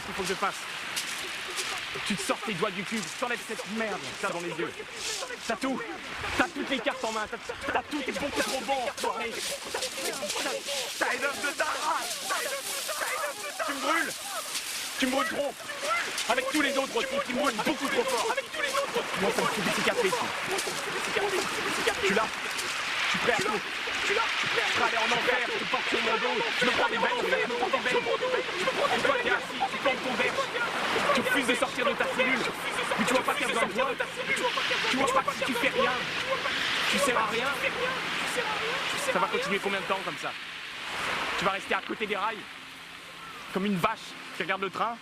qu'est-ce qu'il faut que je fasse? Tu te sors tes doigts du cul, t'enlèves cette merde, ça dans les yeux. T'as tout. T'as toutes les cartes en main, t'as tout, t'es beaucoup trop bon, enfoiré. T'as une œuvre de ta race. Tu me brûles. Tu me brûles trop. Avec tous les autres aussi, qui me brûlent beaucoup trop fort. Moi, ça me fait des cicatrices. Je suis là. Je suis prêt à tout. Je suis prêt à aller en enfer, je porte sur mon dos, je me prends des bêtes, et toi t'es assis, tu plantes ton verre, tu refuses de sortir de ta cellule, mais tu vois pas qu'il y a besoin de toi, tu vois pas que si tu fais rien, tu sers à rien, ça va continuer combien de temps comme ça? Tu vas rester à côté des rails, comme une vache qui regarde le train,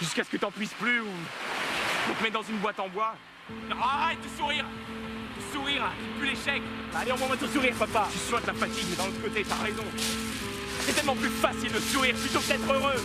jusqu'à ce que t'en puisses plus ou te mettre dans une boîte en bois. Arrête de sourire! Sourire, qui pue l'échec. Allez, envoie-moi ton sourire, papa. Tu sois de la fatigue, mais d'un autre côté, t'as raison. C'est tellement plus facile de sourire plutôt que d'être heureux.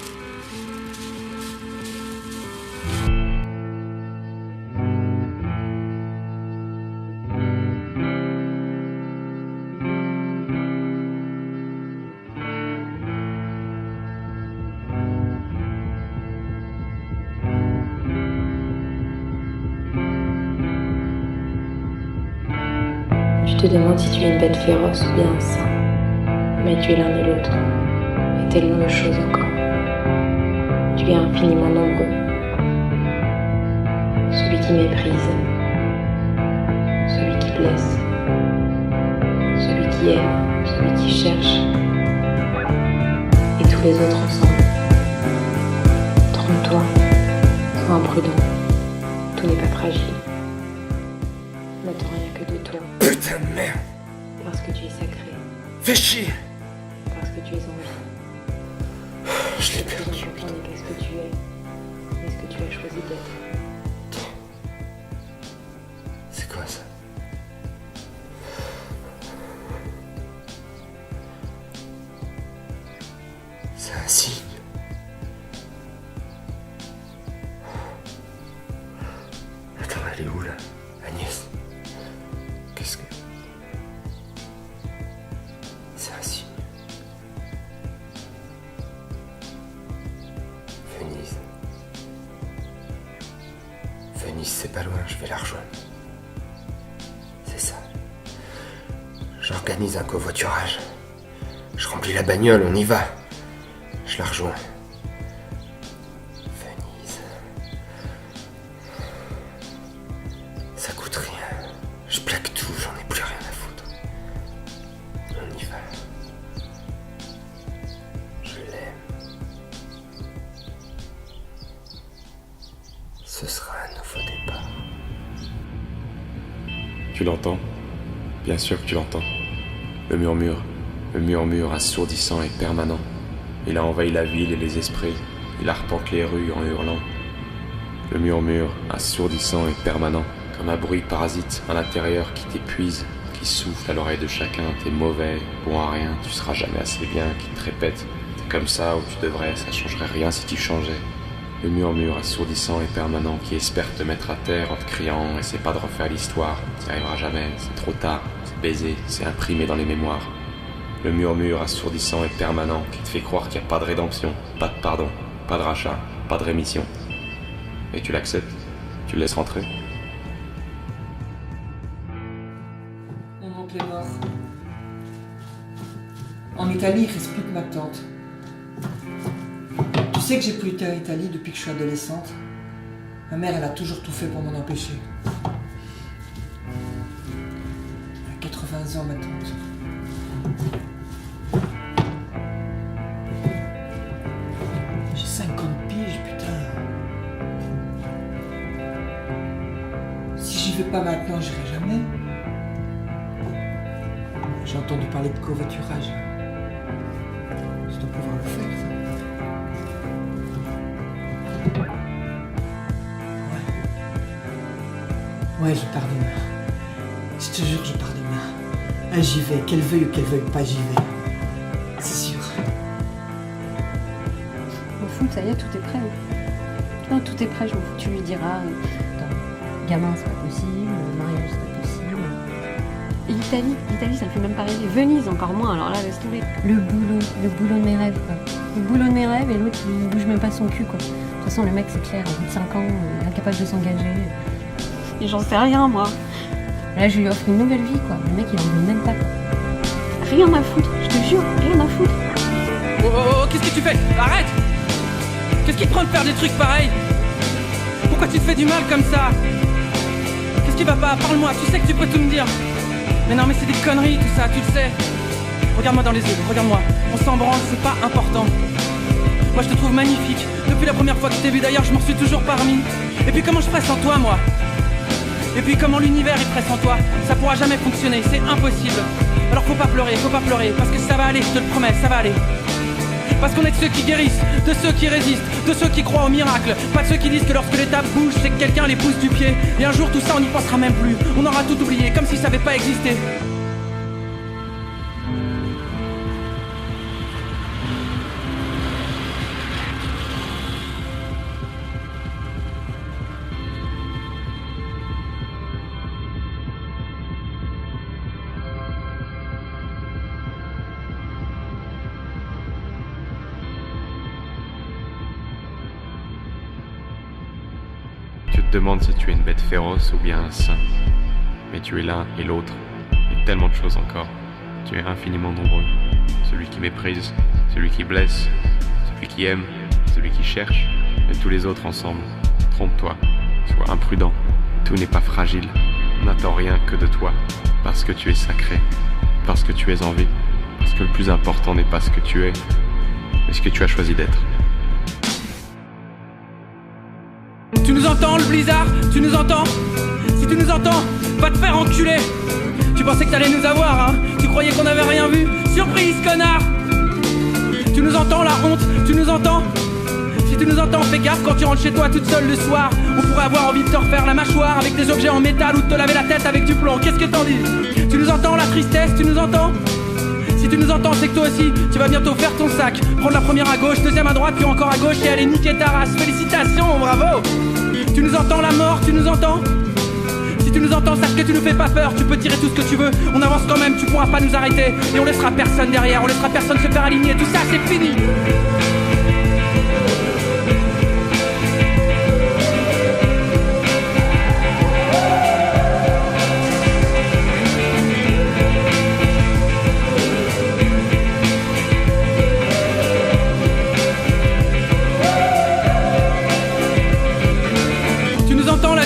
Je te demande si tu es une bête féroce ou bien un saint. Mais tu es l'un et l'autre, et tellement de choses encore. Tu es infiniment nombreux. Celui qui méprise, celui qui blesse, celui qui aime, celui qui cherche, et tous les autres ensemble. Trompe-toi, sois imprudent, tout n'est pas fragile. N'attends rien que de toi. Putain de merde! Parce que tu es sacré. Fais chier! Parce que tu es en vie. Je l'ai Le plus perdu. important n'est pas ce que tu es, mais ce que tu as choisi d'être. C'est quoi ça? C'est un signe. Attends, elle est où là? Agnès? Qu'est-ce que... C'est un signe. Venise. Venise, c'est pas loin, je vais la rejoindre. C'est ça. J'organise un covoiturage. Je remplis la bagnole, on y va. Je la rejoins. Venise. Ça coûte rien. Je plaque tout, j'en ai plus rien à foutre. On y va. Je l'aime. Ce sera un nouveau départ. Tu l'entends? Bien sûr que tu l'entends. Le murmure assourdissant et permanent. Il a envahi la ville et les esprits. Il arpente les rues en hurlant. Le murmure assourdissant et permanent, comme un bruit parasite à l'intérieur qui t'épuise, qui souffle à l'oreille de chacun. T'es mauvais, bon à rien, tu seras jamais assez bien, qui te répète. T'es comme ça où tu devrais, ça changerait rien si tu changeais. Le murmure assourdissant et permanent qui espère te mettre à terre en te criant « Essaie pas de refaire l'histoire, t'y arriveras jamais, c'est trop tard, c'est baisé, c'est imprimé dans les mémoires. » Le murmure assourdissant et permanent qui te fait croire qu'il n'y a pas de rédemption, pas de pardon, pas de rachat, pas de rémission. Et tu l'acceptes? Tu le laisses rentrer? Mon oncle est mort. En Italie, il reste plus que ma tante. Tu sais que j'ai plus été en Italie depuis que je suis adolescente. Ma mère, elle a toujours tout fait pour m'en empêcher. Elle a 80 ans, ma tante. J'ai 50 piges, putain. Si j'y vais pas maintenant, j'irai jamais. J'ai entendu parler de covoiturage. Je dois pouvoir le faire, ça. Ouais, je pars demain. Je te jure, je pars demain. Ah, j'y vais, qu'elle veuille ou qu'elle veuille pas, j'y vais. C'est sûr. Au fond, ça y est, tout est prêt. Non, tout est prêt, je m'en fous. Tu lui diras, gamin, c'est pas possible, mariage, c'est pas possible. Et l'Italie, ça me fait même pas rêver. Venise, encore moins, alors là, laisse tomber. Le boulot de mes rêves, quoi. Le boulot de mes rêves, et l'autre, il bouge même pas son cul, quoi. De toute façon, le mec, c'est clair, 25 ans, incapable de s'engager. Et j'en sais rien, moi. Là, je lui offre une nouvelle vie, quoi. Le mec, il en veut même pas, quoi. Rien à foutre, je te jure, rien à foutre. Oh, qu'est-ce que tu fais? Arrête! Qu'est-ce qui te prend de faire des trucs pareils? Pourquoi tu te fais du mal comme ça? Qu'est-ce qui va pas? Parle-moi, tu sais que tu peux tout me dire. Mais non, mais c'est des conneries tout ça, tu le sais. Regarde-moi dans les yeux, regarde-moi. On s'en branle, c'est pas important. Moi je te trouve magnifique. Depuis la première fois que je t'ai vu d'ailleurs, je m'en suis toujours pas remis. Et puis comment je ferais sans toi, moi? Et puis comment l'univers il ferait sans toi? Ça pourra jamais fonctionner, c'est impossible. Alors faut pas pleurer, parce que ça va aller, je te le promets, ça va aller. Parce qu'on est de ceux qui guérissent, de ceux qui résistent, de ceux qui croient au miracle. Pas de ceux qui disent que lorsque l'étape bouge, c'est que quelqu'un les pousse du pied. Et un jour tout ça on n'y pensera même plus. On aura tout oublié, comme si ça n'avait pas existé. Tu te demandes si tu es une bête féroce ou bien un saint. Mais tu es l'un et l'autre, et tellement de choses encore. Tu es infiniment nombreux. Celui qui méprise, celui qui blesse, celui qui aime, celui qui cherche, et tous les autres ensemble. Trompe-toi, sois imprudent, tout n'est pas fragile. N'attends rien que de toi, parce que tu es sacré, parce que tu es en vie, parce que le plus important n'est pas ce que tu es, mais ce que tu as choisi d'être. Tu nous entends le blizzard? Tu nous entends? Si tu nous entends, va te faire enculer. Tu pensais que t'allais nous avoir, hein? Tu croyais qu'on avait rien vu? Surprise, connard! Tu nous entends la honte? Tu nous entends? Si tu nous entends, fais gaffe quand tu rentres chez toi toute seule le soir. On pourrait avoir envie de te refaire la mâchoire avec des objets en métal ou de te laver la tête avec du plomb. Qu'est-ce que t'en dis? Tu nous entends la tristesse? Tu nous entends? Si tu nous entends, c'est que toi aussi, tu vas bientôt faire ton sac. Prendre la première à gauche, deuxième à droite, puis encore à gauche et aller niquer ta race. Félicitations, bravo! Tu nous entends la mort? Tu nous entends? Si tu nous entends, sache que tu nous fais pas peur. Tu peux tirer tout ce que tu veux, on avance quand même, tu pourras pas nous arrêter. Et on laissera personne derrière, on laissera personne se faire aligner. Tout ça, c'est fini!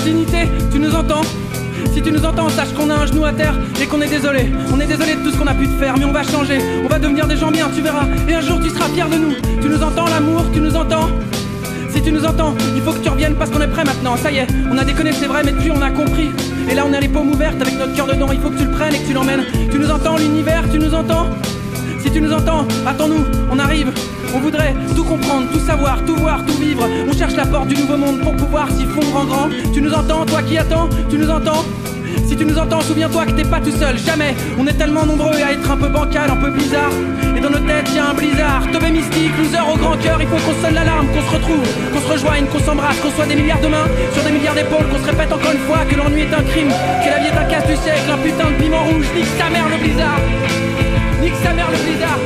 Dignité, tu nous entends? Si tu nous entends, sache qu'on a un genou à terre et qu'on est désolé. On est désolé de tout ce qu'on a pu te faire, mais on va changer. On va devenir des gens bien, tu verras. Et un jour tu seras fier de nous. Tu nous entends l'amour? Tu nous entends? Si tu nous entends, il faut que tu reviennes parce qu'on est prêt maintenant. Ça y est, on a déconné, c'est vrai, mais depuis on a compris. Et là on a les paumes ouvertes avec notre cœur dedans. Il faut que tu le prennes et que tu l'emmènes. Tu nous entends l'univers? Tu nous entends? Si tu nous entends, attends-nous, on arrive. On voudrait tout comprendre, tout savoir, tout voir, tout vivre. On cherche la porte du nouveau monde pour pouvoir s'y fondre en grand. Tu nous entends, toi qui attends? Tu nous entends? Si tu nous entends, souviens-toi que t'es pas tout seul, jamais. On est tellement nombreux à être un peu bancal, un peu bizarre. Et dans nos têtes, y'a un blizzard. Teubé mystique, loser au grand cœur. Il faut qu'on sonne l'alarme, qu'on se retrouve, qu'on se rejoigne, qu'on s'embrasse, qu'on soit des milliards de mains sur des milliards d'épaules. Qu'on se répète encore une fois que l'ennui est un crime, que la vie est un casse du siècle, un putain de piment rouge. Nique sa mère le blizzard. Nique sa mère le blizzard.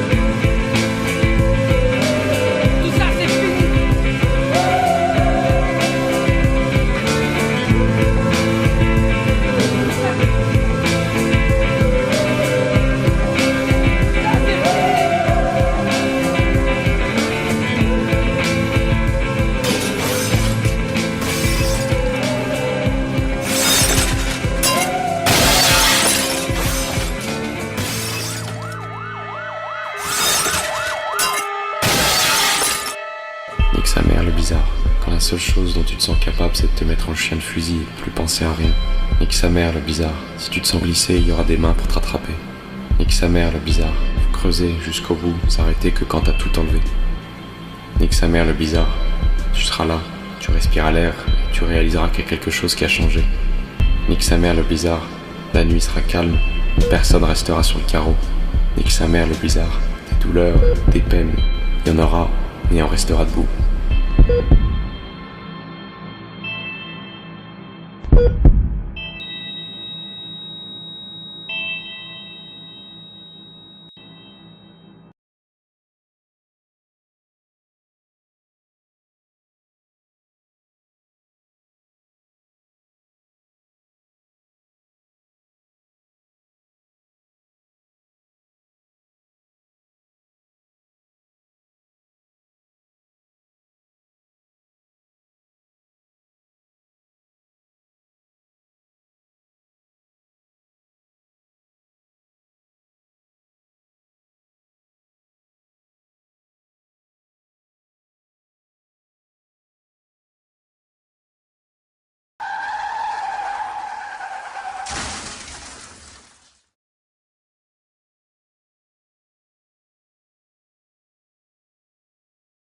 Nique sa mère le bizarre, quand la seule chose dont tu te sens capable c'est de te mettre en chien de fusil et de plus penser à rien. Nique sa mère le bizarre, si tu te sens glisser, il y aura des mains pour te rattraper. Nique sa mère le bizarre, faut creuser jusqu'au bout, s'arrêter que quand t'as tout enlevé. Nique sa mère le bizarre, tu seras là, tu respireras l'air, et tu réaliseras qu'il y a quelque chose qui a changé. Nique sa mère le bizarre, la nuit sera calme, personne restera sur le carreau. Nique sa mère le bizarre, des douleurs, des peines, il y en aura et on restera debout.